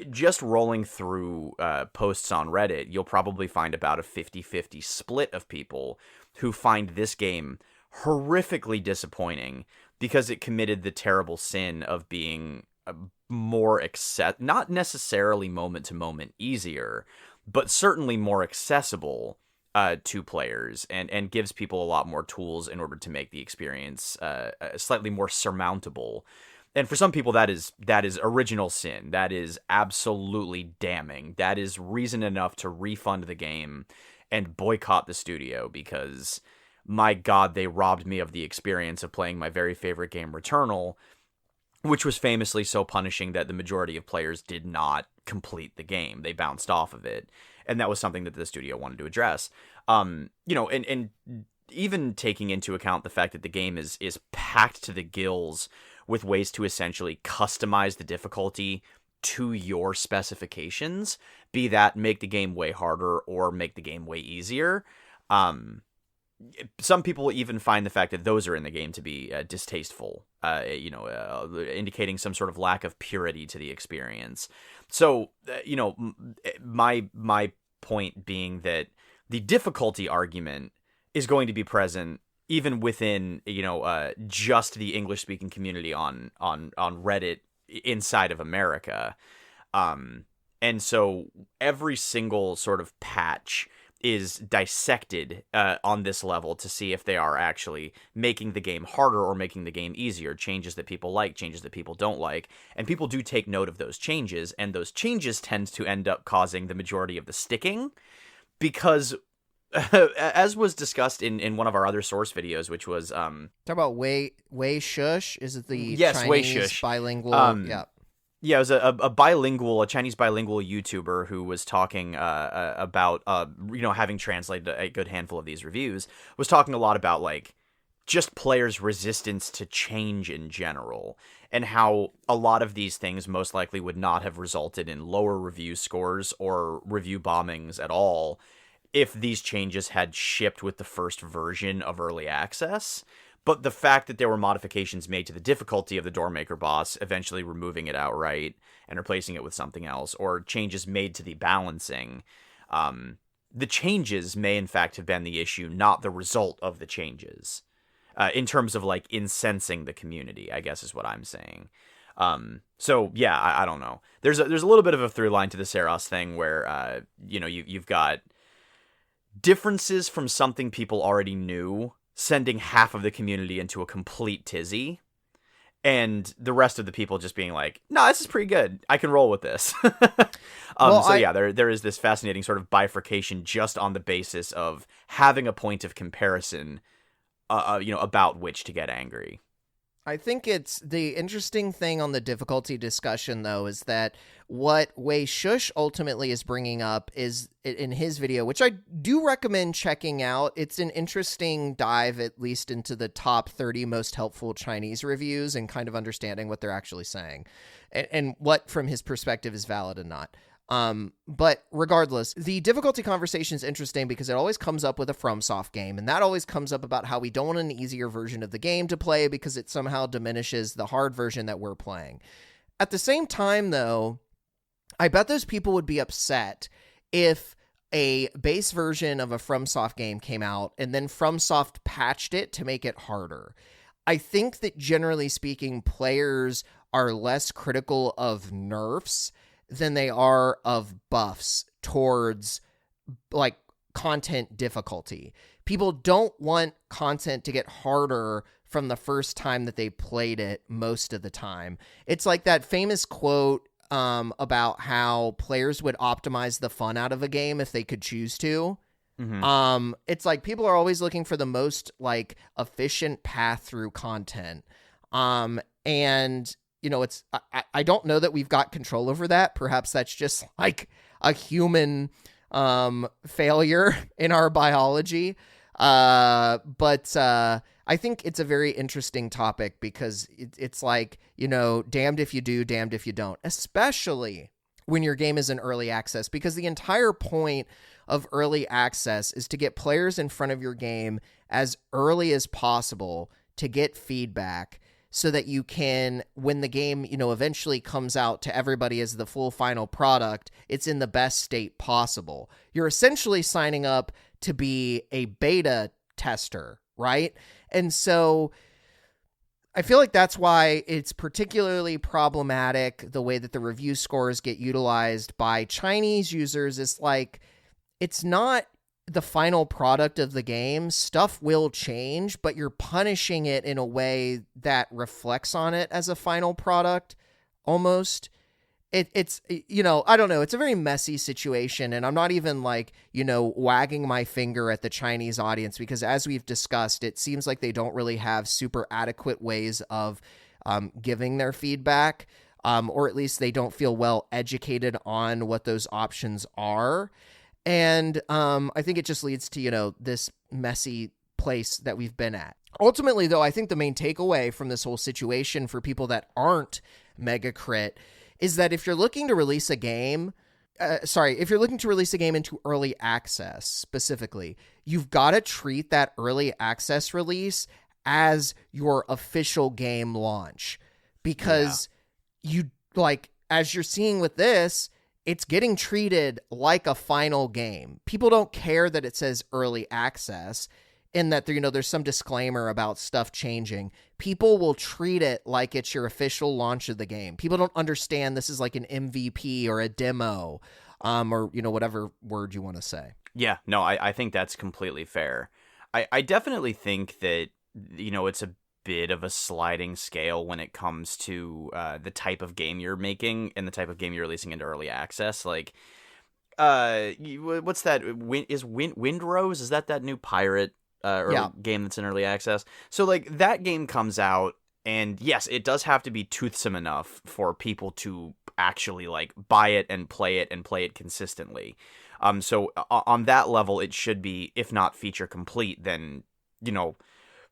just rolling through posts on Reddit, you'll probably find about a 50-50 split of people who find this game horrifically disappointing because it committed the terrible sin of being more not necessarily moment to moment easier, but certainly more accessible to players, and gives people a lot more tools in order to make the experience slightly more surmountable. And for some people, that is original sin. That is absolutely damning. That is reason enough to refund the game and boycott the studio, because, my God, they robbed me of the experience of playing my very favorite game, Returnal, which was famously so punishing that the majority of players did not complete the game. They bounced off of it. And that was something that the studio wanted to address. And even taking into account the fact that the game is packed to the gills with ways to essentially customize the difficulty to your specifications, be that make the game way harder or make the game way easier. Some people even find the fact that those are in the game to be distasteful, indicating some sort of lack of purity to the experience. So, my point being that the difficulty argument is going to be present even within, just the English-speaking community on Reddit inside of America. And so every single sort of patch is dissected on this level to see if they are actually making the game harder or making the game easier, changes that people like, changes that people don't like. And people do take note of those changes, and those changes tend to end up causing the majority of the sticking, because as was discussed in one of our other source videos, which was talk about Wei Shush, is it the Chinese Wei Shush bilingual? Yeah, it was a Chinese bilingual YouTuber who was talking about, having translated a good handful of these reviews, was talking a lot about, like, just players' resistance to change in general, and how a lot of these things most likely would not have resulted in lower review scores or review bombings at all if these changes had shipped with the first version of early access. But the fact that there were modifications made to the difficulty of the Doormaker boss, eventually removing it outright and replacing it with something else, or changes made to the balancing, the changes may in fact have been the issue, not the result of the changes, in terms of, like, incensing the community, I guess is what I'm saying. So yeah, I don't know. There's a little bit of a through line to the Saros thing where, you've got differences from something people already knew sending half of the community into a complete tizzy, and the rest of the people just being like, no, this is pretty good, I can roll with this. There is this fascinating sort of bifurcation just on the basis of having a point of comparison, about which to get angry. I think it's the interesting thing on the difficulty discussion, though, is that what Wei Shush ultimately is bringing up is in his video, which I do recommend checking out. It's an interesting dive, at least into the top 30 most helpful Chinese reviews and kind of understanding what they're actually saying and what, from his perspective, is valid and not. But regardless, the difficulty conversation is interesting because it always comes up with a FromSoft game, and that always comes up about how we don't want an easier version of the game to play because it somehow diminishes the hard version that we're playing. At the same time, though, I bet those people would be upset if a base version of a FromSoft game came out and then FromSoft patched it to make it harder. I think that generally speaking, players are less critical of nerfs than they are of buffs towards, like, content difficulty. People don't want content to get harder from the first time that they played it most of the time. It's like that famous quote about how players would optimize the fun out of a game if they could choose to. Mm-hmm. It's like people are always looking for the most, like, efficient path through content. And it's I don't know that we've got control over that. Perhaps that's just like a human failure in our biology. But I I think it's a very interesting topic because it's like, damned if you do, damned if you don't, especially when your game is in early access, because the entire point of early access is to get players in front of your game as early as possible to get feedback so that you can, when the game, eventually comes out to everybody as the full final product, it's in the best state possible. You're essentially signing up to be a beta tester, right? And so I feel like that's why it's particularly problematic the way that the review scores get utilized by Chinese users. Is like, it's not the final product of the game. Stuff will change, but you're punishing it in a way that reflects on it as a final product almost. It's I don't know. It's a very messy situation, and I'm not even like, wagging my finger at the Chinese audience, because as we've discussed, it seems like they don't really have super adequate ways of giving their feedback, or at least they don't feel well educated on what those options are. And I think it just leads to, this messy place that we've been at. Ultimately, though, I think the main takeaway from this whole situation for people that aren't Megacrit is that if you're looking to release a game, if you're looking to release a game into early access specifically, you've got to treat that early access release as your official game launch. Because as you're seeing with this, it's getting treated like a final game. People don't care that it says early access, in that there's some disclaimer about stuff changing. People will treat it like it's your official launch of the game. People don't understand this is like an MVP or a demo, or whatever word you want to say. Yeah, no, I think that's completely fair. I definitely think that it's a bit of a sliding scale when it comes to the type of game you're making and the type of game you're releasing into early access. Like, what's that? Windrose? Is that new pirate game that's in early access? So like that game comes out, and yes, it does have to be toothsome enough for people to actually like buy it and play it consistently. So on that level, it should be, if not feature complete, then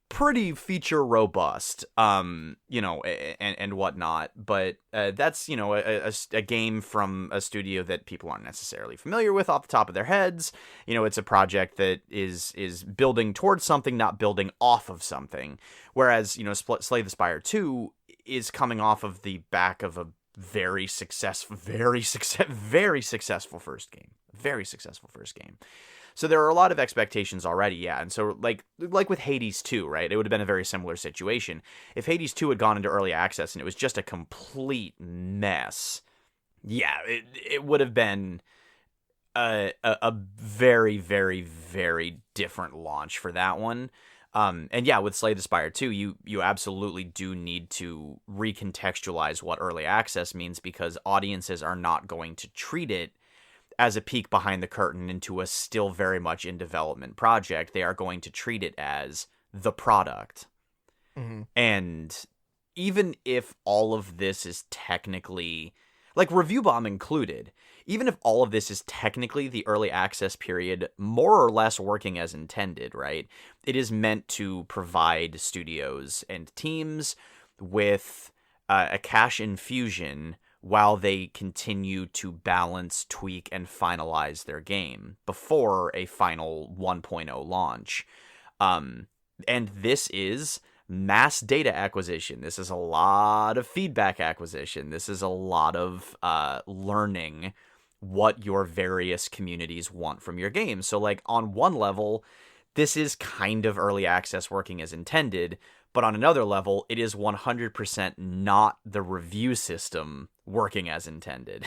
pretty feature robust, and whatnot. But that's a game from a studio that people aren't necessarily familiar with off the top of their heads. It's a project that is building towards something, not building off of something. Whereas Slay the Spire 2 is coming off of the back of a very successful first game. So there are a lot of expectations already, yeah. And so like with Hades 2, right? It would have been a very similar situation. If Hades 2 had gone into early access and it was just a complete mess, yeah, it would have been a very, very, very different launch for that one. And yeah, with Slay the Spire 2, you absolutely do need to recontextualize what early access means, because audiences are not going to treat it as a peek behind the curtain into a still very much in development project. They are going to treat it as the product. Mm-hmm. And even if all of this is technically, like Review Bomb included, even if all of this is technically the early access period more or less working as intended, right? It is meant to provide studios and teams with a cash infusion while they continue to balance, tweak, and finalize their game before a final 1.0 launch. And this is mass data acquisition. This is a lot of feedback acquisition. This is a lot of learning what your various communities want from your game. So, like, on one level, this is kind of early access working as intended, but on another level, it is 100% not the review system working as intended.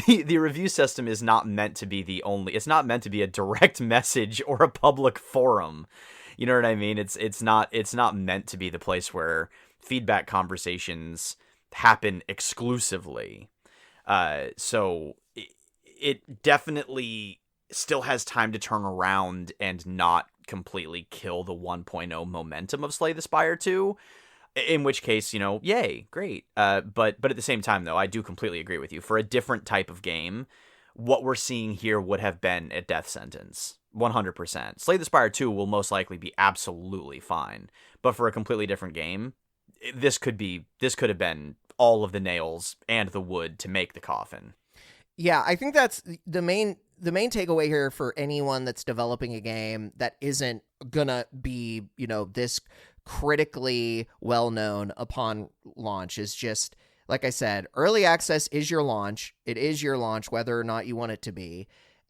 The review system is not meant to be it's not meant to be a direct message or a public forum. You know what I mean? It's not meant to be the place where feedback conversations happen exclusively. So it definitely still has time to turn around and not completely kill the 1.0 momentum of Slay the Spire 2, in which case, yay, great. But at the same time, though, I do completely agree with you. For a different type of game, what we're seeing here would have been a death sentence 100%. Slay the Spire 2 will most likely be absolutely fine, but for a completely different game, this could have been all of the nails and the wood to make the coffin. Yeah, I think that's the main takeaway here for anyone that's developing a game that isn't gonna be, this critically well known upon launch is just, like I said, early access is your launch. It is your launch, whether or not you want it to be.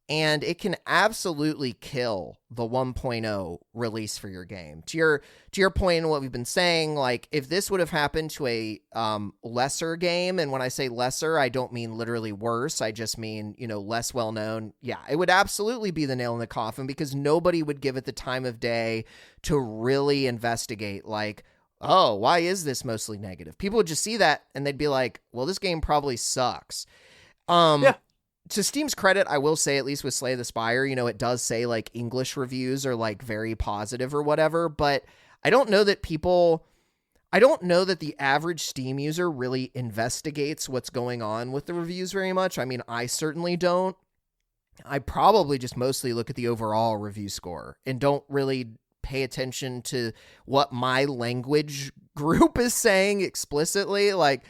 And it can absolutely kill the 1.0 release for your game. To your point and what we've been saying, like if this would have happened to a lesser game, and when I say lesser, I don't mean literally worse. I just mean, less well known. Yeah, it would absolutely be the nail in the coffin because nobody would give it the time of day to really investigate. Like, oh, why is this mostly negative? People would just see that and they'd be like, well, this game probably sucks. Yeah. To Steam's credit, I will say, at least with Slay the Spire, it does say like English reviews are like very positive or whatever, but I don't know that the average Steam user really investigates what's going on with the reviews very much. I mean, I certainly don't. I probably just mostly look at the overall review score and don't really pay attention to what my language group is saying explicitly. Like,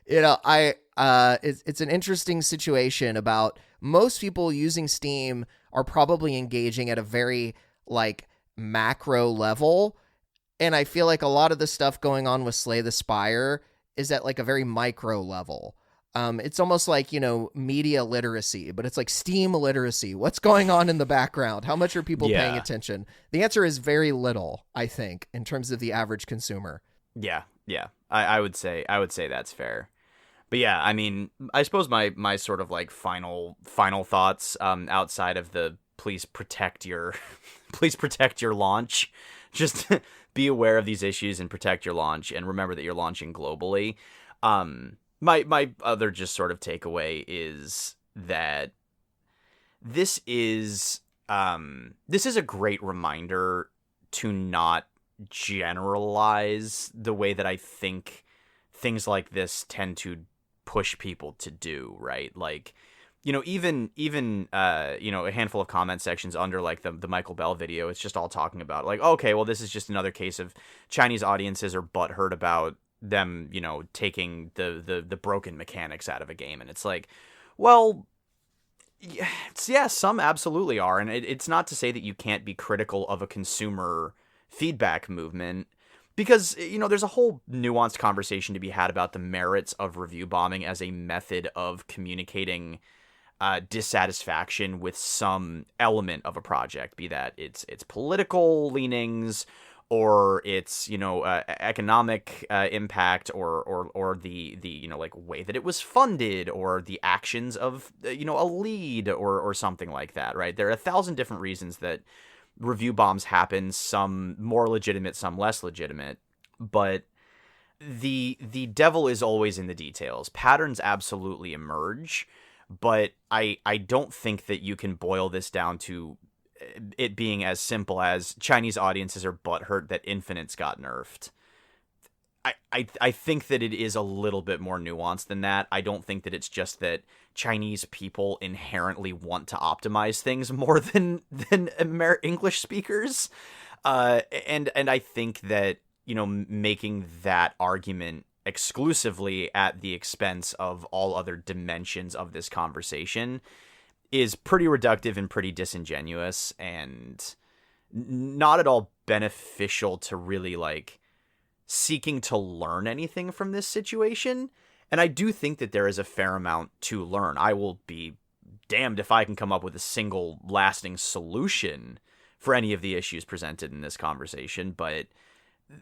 it's an interesting situation about most people using Steam are probably engaging at a very like macro level. And I feel like a lot of the stuff going on with Slay the Spire is at like a very micro level. It's almost like, media literacy, but it's like Steam literacy. What's going on in the background? How much are people paying attention? The answer is very little, I think, in terms of the average consumer. Yeah. I would say that's fair. But yeah, I mean, I suppose my sort of like final thoughts outside of the please protect your launch. Just be aware of these issues and protect your launch and remember that you're launching globally. My other just sort of takeaway is that this is a great reminder to not generalize the way that I think things like this tend to push people to do, right? Like, even a handful of comment sections under like the Michael Bell video, it's just all talking about like, okay, well, this is just another case of Chinese audiences are butthurt about them, taking the broken mechanics out of a game. And it's like, well, yeah, some absolutely are. And it's not to say that you can't be critical of a consumer feedback movement, because, there's a whole nuanced conversation to be had about the merits of review bombing as a method of communicating dissatisfaction with some element of a project, be that its political leanings or its, economic impact or the like way that it was funded or the actions of, a lead or something like that, right? There are 1,000 different reasons that review bombs happen, some more legitimate, some less legitimate, but the devil is always in the details. Patterns absolutely emerge, but I don't think that you can boil this down to it being as simple as Chinese audiences are butthurt that Infinite's got nerfed. I think that it is a little bit more nuanced than that. I don't think that it's just that Chinese people inherently want to optimize things more than English speakers. And I think that, making that argument exclusively at the expense of all other dimensions of this conversation is pretty reductive and pretty disingenuous and not at all beneficial to really like seeking to learn anything from this situation. And I do think that there is a fair amount to learn. I will be damned if I can come up with a single lasting solution for any of the issues presented in this conversation, but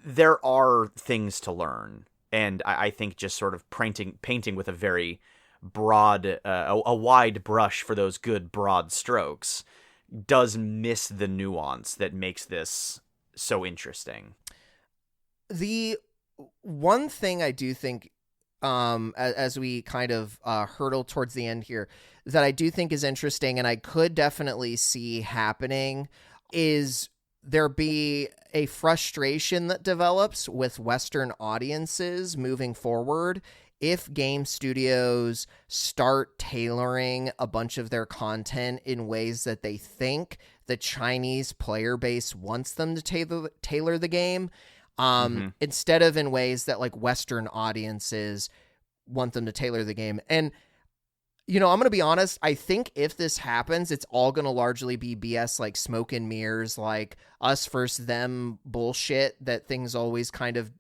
there are things to learn. And I think just sort of painting with a very broad, a wide brush for those good broad strokes does miss the nuance that makes this so interesting. The one thing I do think, as we kind of hurtle towards the end here, that I do think is interesting and I could definitely see happening is there be a frustration that develops with Western audiences moving forward if game studios start tailoring a bunch of their content in ways that they think the Chinese player base wants them to tailor the game, instead of in ways that like Western audiences want them to tailor the game. And, I'm going to be honest, I think if this happens, it's all going to largely be BS, like smoke and mirrors, like us versus them bullshit that things always kind of,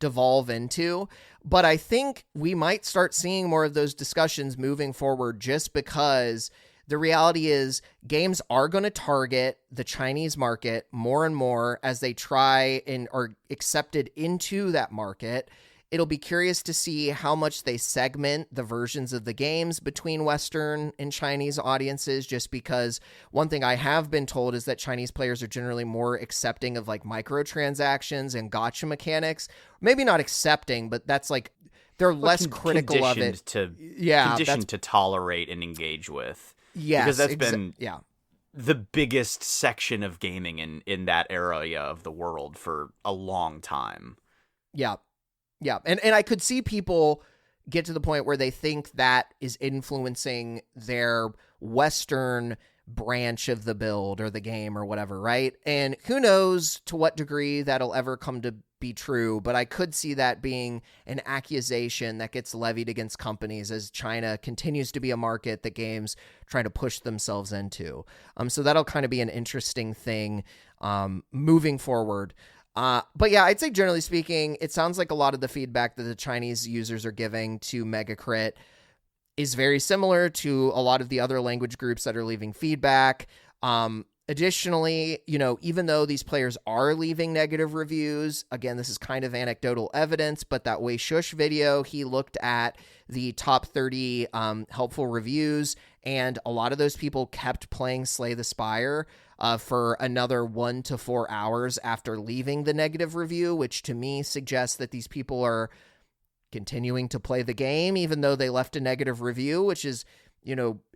devolve into. But I think we might start seeing more of those discussions moving forward, just because the reality is games are going to target the Chinese market more and more as they try and are accepted into that market. It'll be curious to see how much they segment the versions of the games between Western and Chinese audiences, just because one thing I have been told is that Chinese players are generally more accepting of like microtransactions and gacha mechanics. Maybe not accepting, but that's like they're less critical of it. Conditioned to tolerate and engage with. Yes. Because that's been the biggest section of gaming in that area of the world for a long time. Yeah. Yeah, and I could see people get to the point where they think that is influencing their Western branch of the build or the game or whatever, right? And who knows to what degree that'll ever come to be true, but I could see that being an accusation that gets levied against companies as China continues to be a market that games try to push themselves into. So that'll kind of be an interesting thing moving forward. But yeah, I'd say generally speaking, it sounds like a lot of the feedback that the Chinese users are giving to Megacrit is very similar to a lot of the other language groups that are leaving feedback. Additionally, even though these players are leaving negative reviews, again, this is kind of anecdotal evidence, but that Wei Shush video, he looked at the top 30 helpful reviews, and a lot of those people kept playing Slay the Spire for another 1 to 4 hours after leaving the negative review, which to me suggests that these people are continuing to play the game, even though they left a negative review, which is,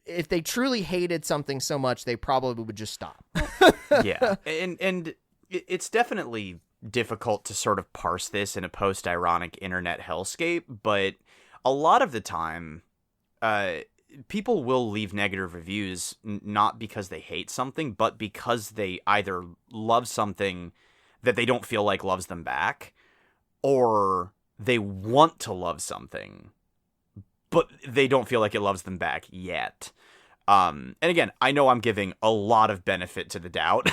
if they truly hated something so much, they probably would just stop. Yeah. And it's definitely difficult to sort of parse this in a post-ironic internet hellscape, but a lot of the time, people will leave negative reviews not because they hate something, but because they either love something that they don't feel like loves them back, or they want to love something, but they don't feel like it loves them back yet. And again, I know I'm giving a lot of benefit to the doubt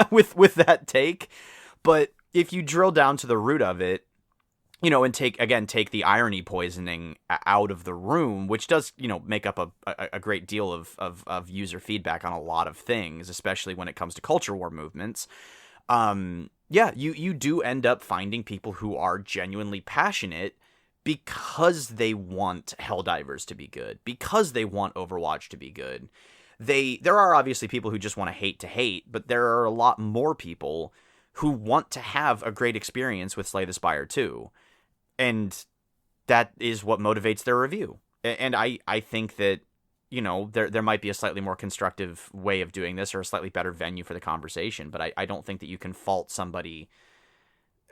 with that take, but if you drill down to the root of it, and take the irony poisoning out of the room, which does, make up a great deal of user feedback on a lot of things, especially when it comes to culture war movements. You do end up finding people who are genuinely passionate because they want Helldivers to be good, because they want Overwatch to be good. There are obviously people who just want to hate, but there are a lot more people who want to have a great experience with Slay the Spire 2. And that is what motivates their review. And I think that, there might be a slightly more constructive way of doing this, or a slightly better venue for the conversation. But I don't think that you can fault somebody,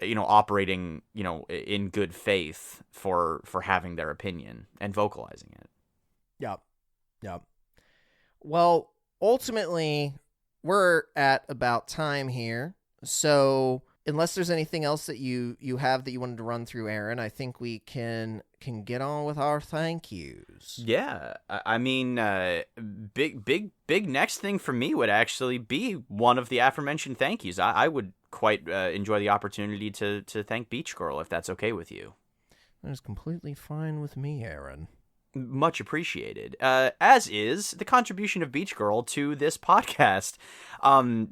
operating, in good faith for having their opinion and vocalizing it. Yep. Well, ultimately, we're at about time here. So unless there's anything else that you have that you wanted to run through, Aaron, I think we can get on with our thank yous. Yeah, I mean, big next thing for me would actually be one of the aforementioned thank yous. I would quite enjoy the opportunity to thank Beach Girl, if that's okay with you. That is completely fine with me, Aaron. Much appreciated. As is the contribution of Beach Girl to this podcast.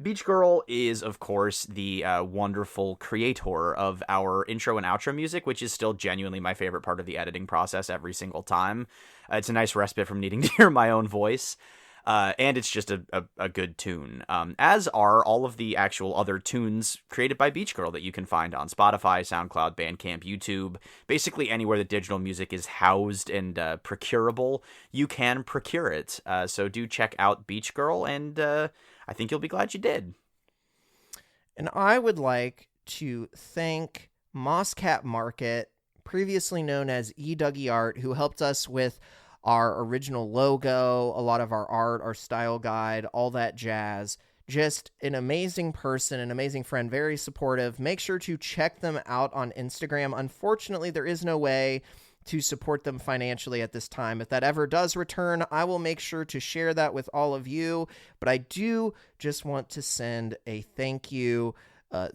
Beach Girl is, of course, the wonderful creator of our intro and outro music, which is still genuinely my favorite part of the editing process every single time. It's a nice respite from needing to hear my own voice. And it's just a good tune, as are all of the actual other tunes created by Beach Girl that you can find on Spotify, SoundCloud, Bandcamp, YouTube. Basically anywhere that digital music is housed and procurable, you can procure it. So do check out Beach Girl, and I think you'll be glad you did. And I would like to thank Mosscat Market, previously known as eDougie Art, who helped us with our original logo, a lot of our art, our style guide, all that jazz. Just an amazing person, an amazing friend, very supportive. Make sure to check them out on Instagram. Unfortunately, there is no way to support them financially at this time. If that ever does return, I will make sure to share that with all of you. But I do just want to send a thank you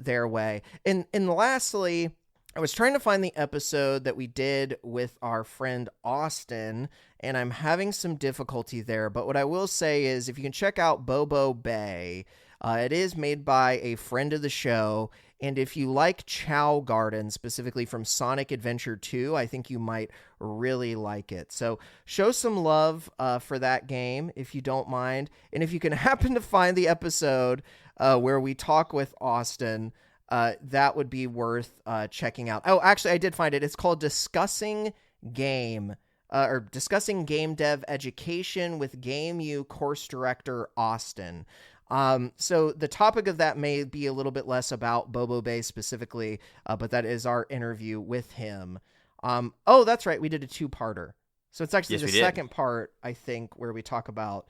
their way. And lastly, I was trying to find the episode that we did with our friend Austin, and I'm having some difficulty there. But what I will say is, if you can check out Bobo Bay, it is made by a friend of the show. And if you like Chow Garden, specifically from Sonic Adventure 2, I think you might really like it. So show some love for that game, if you don't mind. And if you can happen to find the episode where we talk with Austin, that would be worth checking out. Oh, actually, I did find it. It's called Discussing Game Dev Education with Game U course director Austin. So the topic of that may be a little bit less about Bobo Bay specifically, but that is our interview with him. Oh, that's right. We did a 2-parter. So it's actually the second part, I think, where we talk about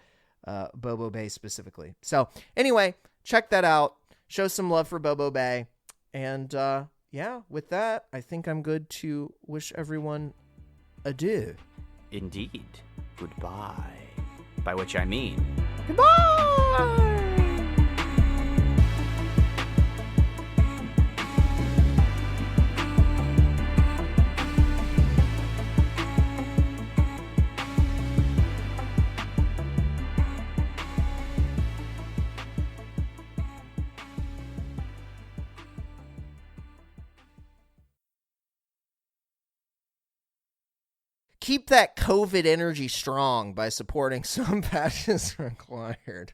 Bobo Bay specifically. So anyway, check that out. Show some love for Bobo Bay. And yeah, with that, I think I'm good to wish everyone adieu. Indeed. Goodbye. By which I mean... Goodbye! Keep that COVID energy strong by supporting Some Patches Required.